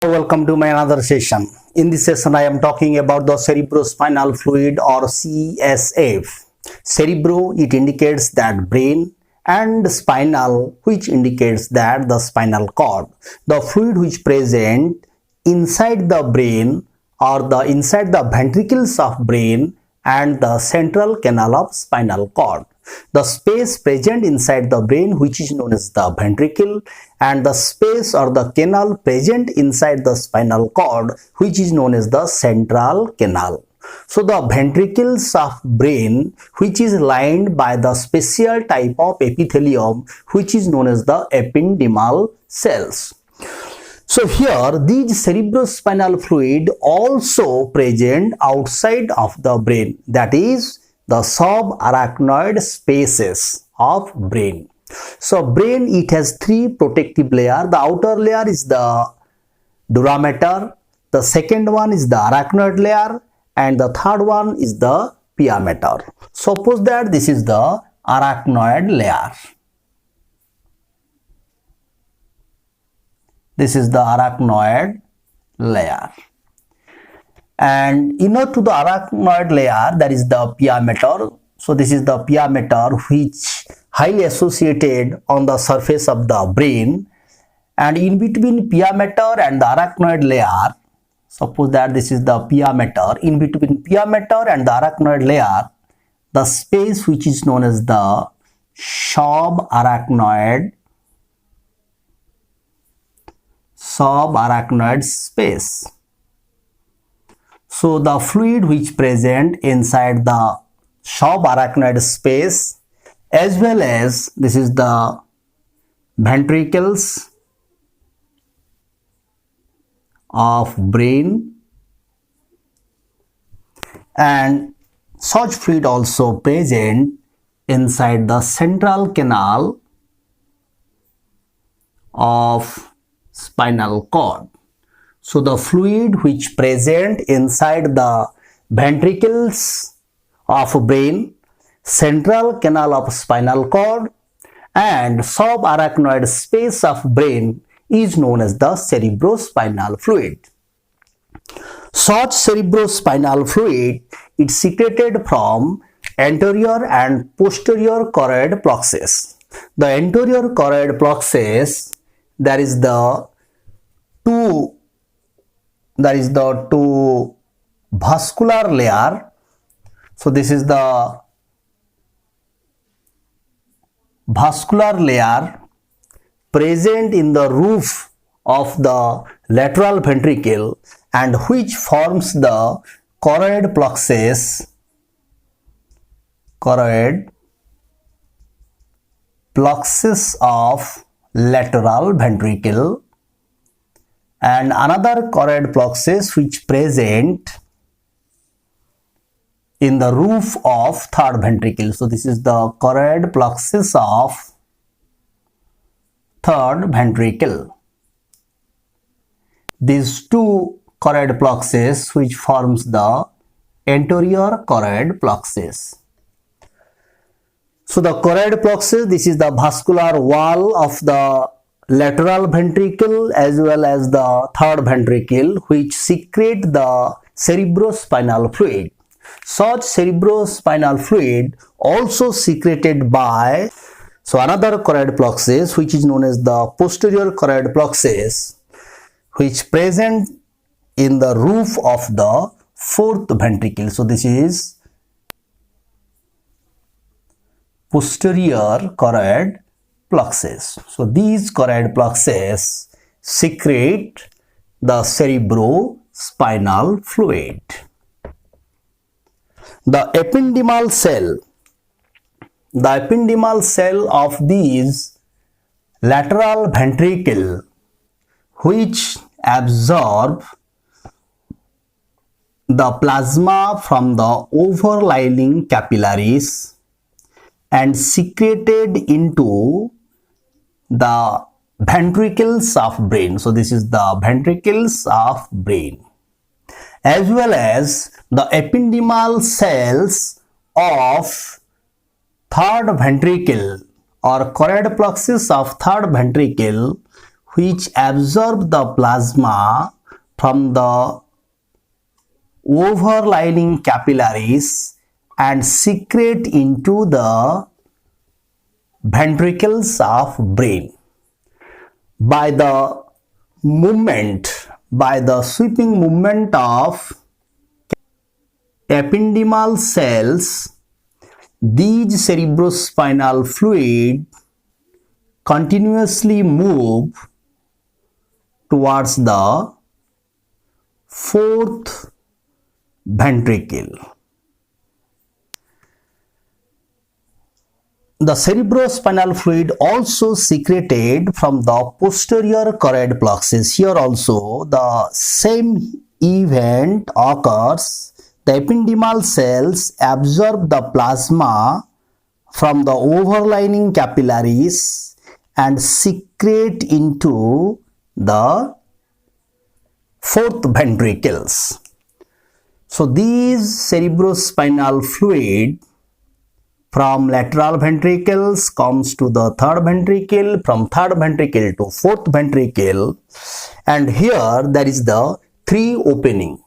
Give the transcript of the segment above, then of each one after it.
Welcome to my another session. In this session, I am talking about the cerebrospinal fluid or CSF. Cerebro, it indicates that brain, and spinal, which indicates that the spinal cord. The fluid which present inside the brain or the inside the ventricles of brain and the central canal of spinal cord. The space present inside the brain, which is known as the ventricle, and the space or the canal present inside the spinal cord, which is known as the central canal. So the ventricles of brain, which is lined by the special type of epithelium, which is known as the ependymal cells. So here these cerebrospinal fluid also present outside of the brain, that is the subarachnoid spaces of brain. So brain, it has three protective layers. The outer layer is the dura mater, the second one is the arachnoid layer, and the third one is the pia mater. Suppose that this is the arachnoid layer. This is the arachnoid layer. And inner to the arachnoid layer, there is the pia mater. So this is the pia mater, which highly associated on the surface of the brain, and in between pia mater and the arachnoid layer, suppose that this is the pia mater, in between pia mater and the arachnoid layer, the space which is known as the subarachnoid space. So the fluid which present inside the subarachnoid space, as well as this is the ventricles of brain, and such fluid also present inside the central canal of spinal cord. So the fluid which present inside the ventricles of brain, central canal of spinal cord, and subarachnoid space of brain is known as the cerebrospinal fluid. Such cerebrospinal fluid is secreted from anterior and posterior choroid plexus. The anterior choroid plexus, there is the two vascular layer. So this is the vascular layer present in the roof of the lateral ventricle, and which forms the choroid plexus of lateral ventricle, and another choroid plexus which present in the roof of third ventricle. So this is the choroid plexus of third ventricle. These two choroid plexus which forms the anterior choroid plexus. So the choroid plexus, this is the vascular wall of the lateral ventricle as well as the third ventricle, which secrete the cerebrospinal fluid. Such cerebrospinal fluid also secreted by another choroid plexus, which is known as the posterior choroid plexus, which present in the roof of the fourth ventricle. So this is posterior choroid plexus. So these choroid plexus secrete the cerebrospinal fluid. The ependymal cell of these lateral ventricle, which absorb the plasma from the overlying capillaries and secreted into the ventricles of brain. So this is the ventricles of brain, as well as the ependymal cells of third ventricle or choroid plexus of third ventricle, which absorb the plasma from the overlying capillaries and secrete into the ventricles of brain. By the sweeping movement of ependymal cells, these cerebrospinal fluid continuously move towards the fourth ventricle. The cerebrospinal fluid also secreted from the posterior choroid plexus. Here also the same event occurs. The ependymal cells absorb the plasma from the overlying capillaries and secrete into the fourth ventricles. So these cerebrospinal fluid from lateral ventricles comes to the third ventricle, from third ventricle to fourth ventricle, and here there is the three opening.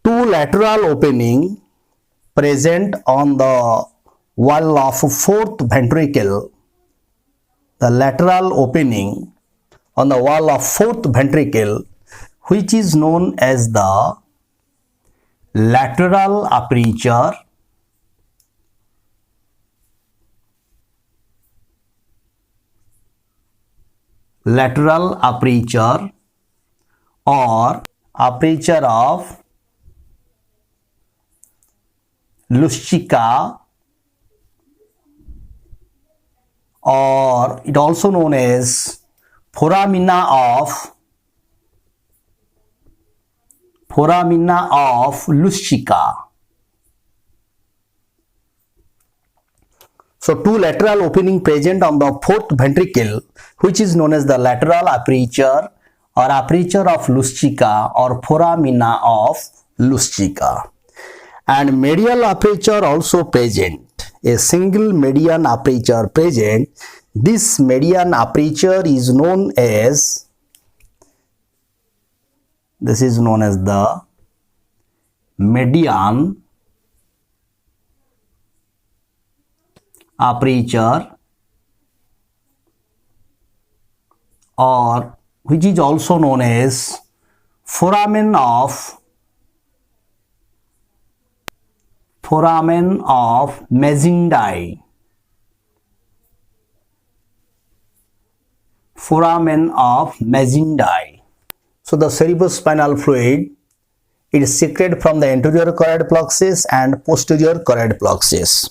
Two lateral opening present on the wall of fourth ventricle. The lateral opening on the wall of fourth ventricle, which is known as the lateral aperture, or aperture of Luschika, or it also known as foramina of Luschika. So two lateral opening present on the fourth ventricle, which is known as the lateral aperture or aperture of Luschika or foramina of Luschika. And medial aperture also present, a single median aperture present. This median aperture is known as the median aperture, or which is also known as foramen of Magendie. So the cerebrospinal fluid, it is secreted from the anterior choroid plexus and posterior choroid plexus.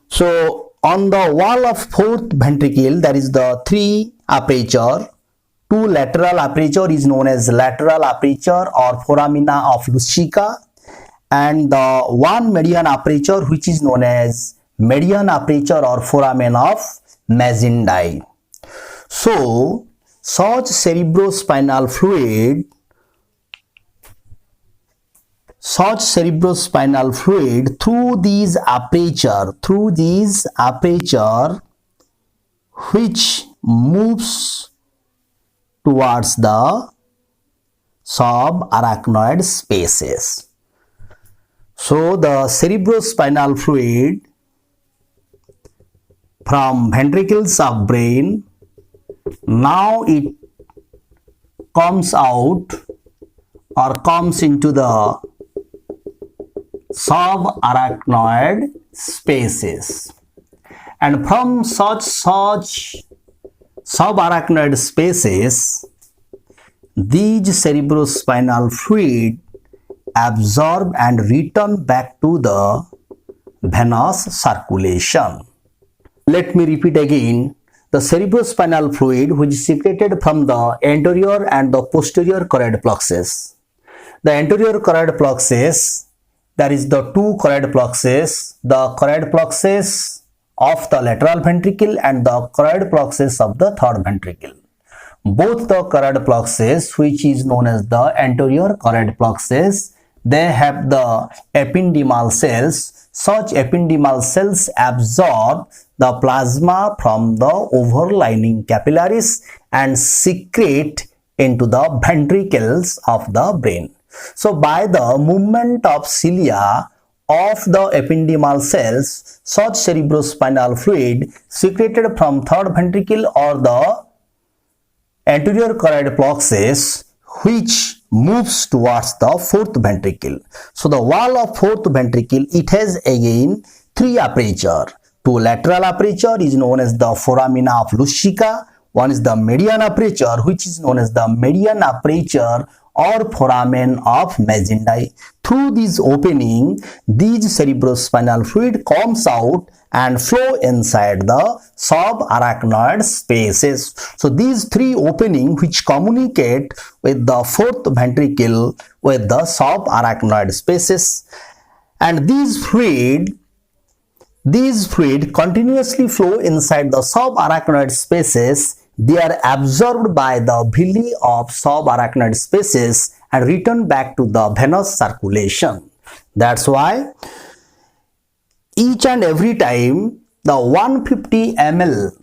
So on the wall of fourth ventricle, there is the three aperture. Two lateral aperture is known as lateral aperture or foramina of Luschika, and the one median aperture which is known as median aperture or foramen of Magendie. So such cerebrospinal fluid through these aperture which moves towards the subarachnoid spaces. So the cerebrospinal fluid from ventricles of brain, now it comes out or comes into the subarachnoid spaces, and from such subarachnoid spaces, these cerebrospinal fluid absorb and return back to the venous circulation. Let me repeat again. The cerebrospinal fluid which is secreted from the anterior and the posterior choroid plexus. The anterior choroid plexus, there is the two choroid plexus, the choroid plexus of the lateral ventricle and the choroid plexus of the third ventricle. Both the choroid plexus, which is known as the anterior choroid plexus, they have the ependymal cells. Such ependymal cells absorb the plasma from the overlying capillaries and secrete into the ventricles of the brain. So by the movement of cilia of the ependymal cells, such cerebrospinal fluid secreted from third ventricle or the anterior choroid plexus, which moves towards the fourth ventricle. So the wall of fourth ventricle, it has again three aperture. Two lateral aperture is known as the foramina of Luscica. One is the median aperture, which is known as the median aperture or foramen of Magendie. Through this opening, these cerebrospinal fluid comes out and flow inside the subarachnoid spaces. So these three openings which communicate with the fourth ventricle with the subarachnoid spaces, and these fluid continuously flow inside the subarachnoid spaces. They are absorbed by the villi of subarachnoid spaces and return back to the venous circulation. That's why each and every time the 150 ml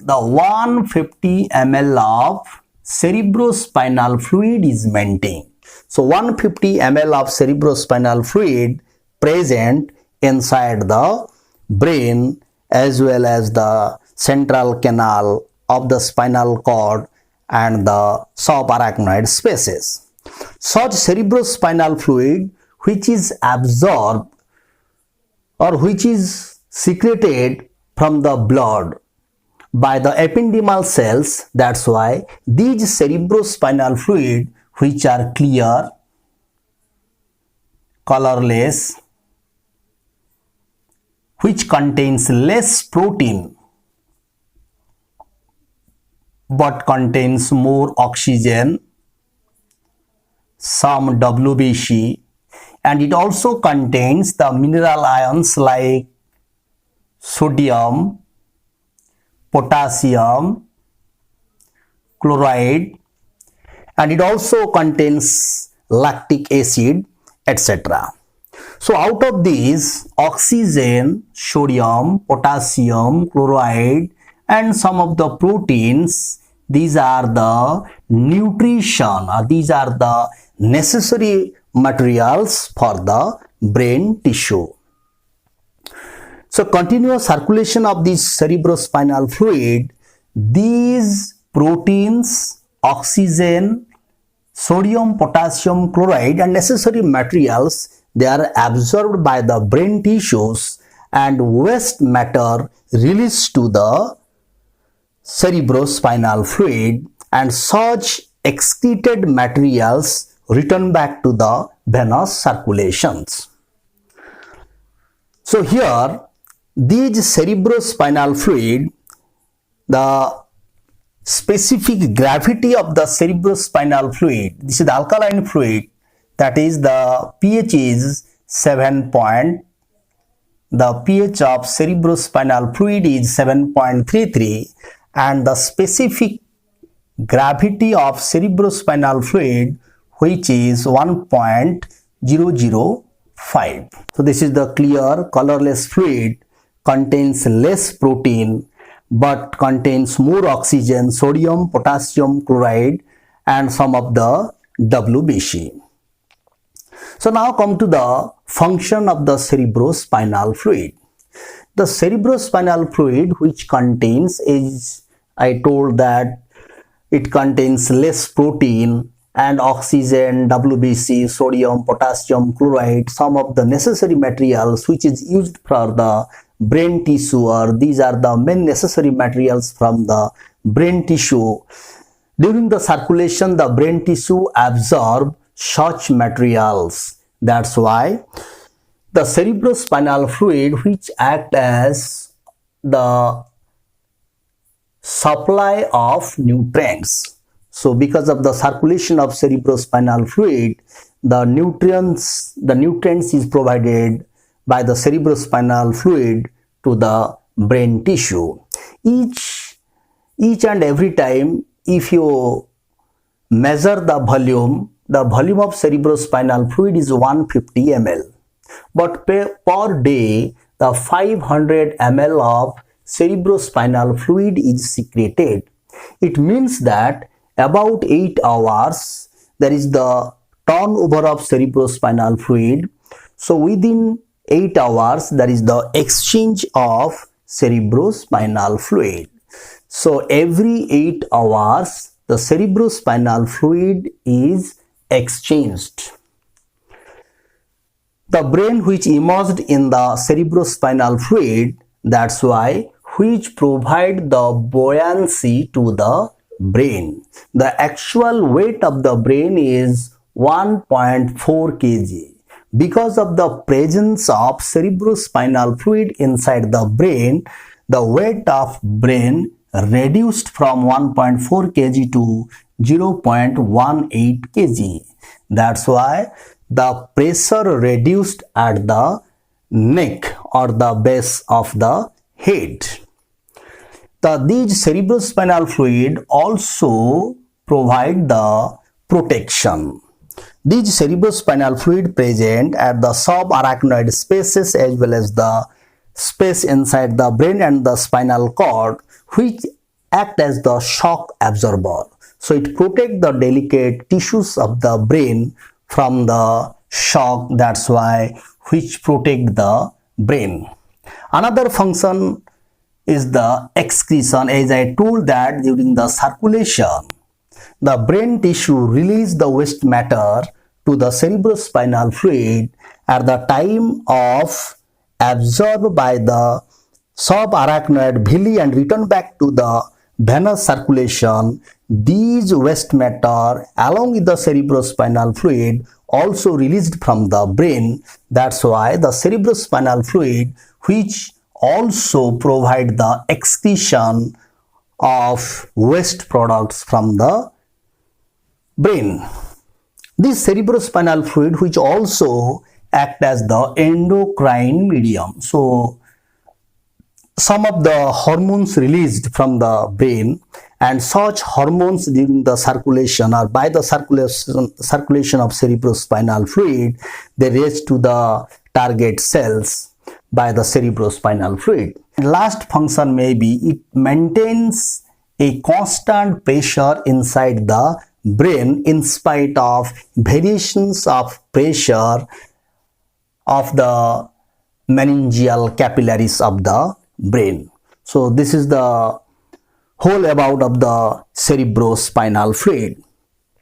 of cerebrospinal fluid is maintained. So 150 ml of cerebrospinal fluid present inside the brain as well as the central canal of the spinal cord and the subarachnoid spaces. Such cerebrospinal fluid which is absorbed or which is secreted from the blood by the ependymal cells. That's why these cerebrospinal fluid which are clear, colorless, which contains less protein but contains more oxygen, some WBC, and it also contains the mineral ions like sodium, potassium, chloride, and it also contains lactic acid, etc. So out of these, oxygen, sodium, potassium, chloride, and some of the proteins, these are the nutrition, or these are the necessary materials for the brain tissue. So continuous circulation of this cerebrospinal fluid, these proteins, oxygen, sodium, potassium, chloride, and necessary materials, they are absorbed by the brain tissues and waste matter released to the cerebrospinal fluid, and such excreted materials return back to the venous circulations. So here, these cerebrospinal fluid, the specific gravity of the cerebrospinal fluid, this is the alkaline fluid, that is the pH is 7. The pH of cerebrospinal fluid is 7.33, and the specific gravity of cerebrospinal fluid which is 1.005. So this is the clear colorless fluid, contains less protein but contains more oxygen, sodium, potassium, chloride, and some of the WBC. So now come to the function of the cerebrospinal fluid. The cerebrospinal fluid which contains, is I told that it contains less protein and oxygen, WBC, sodium, potassium, chloride, some of the necessary materials which is used for the brain tissue, or these are the main necessary materials from the brain tissue. During the circulation, the brain tissue absorb such materials. That's why the cerebrospinal fluid which act as the supply of nutrients. So because of the circulation of cerebrospinal fluid, the nutrients is provided by the cerebrospinal fluid to the brain tissue. Each and every time if you measure the volume the volume of cerebrospinal fluid is 150 ml. But per day, the 500 ml of cerebrospinal fluid is secreted. It means that about 8 hours there is the turnover of cerebrospinal fluid. So within 8 hours there is the exchange of cerebrospinal fluid. So every 8 hours the cerebrospinal fluid is exchanged. The brain which emerged in the cerebrospinal fluid, that's why, which provide the buoyancy to the brain. The actual weight of the brain is 1.4 kg. Because of the presence of cerebrospinal fluid inside the brain, the weight of brain reduced from 1.4 kg to 0.18 kg. That's why the pressure reduced at the neck or the base of the head. These cerebrospinal fluid also provide the protection. These cerebrospinal fluid present at the subarachnoid spaces as well as the space inside the brain and the spinal cord, which act as the shock absorber. So it protects the delicate tissues of the brain from the shock, that's why, which protect the brain. Another function is the excretion. As I told that during the circulation, the brain tissue release the waste matter to the cerebrospinal fluid at the time of absorbed by the subarachnoid villi and return back to the venous circulation. These waste matter along with the cerebrospinal fluid also released from the brain. That's why the cerebrospinal fluid, which also provide the excretion of waste products from the brain. This cerebrospinal fluid, which also act as the endocrine medium. So some of the hormones released from the brain, and such hormones during the circulation or by the circulation of cerebrospinal fluid, they reach to the target cells by the cerebrospinal fluid. Last function may be it maintains a constant pressure inside the brain in spite of variations of pressure of the meningeal capillaries of the brain. So this is the whole about of the cerebrospinal fluid.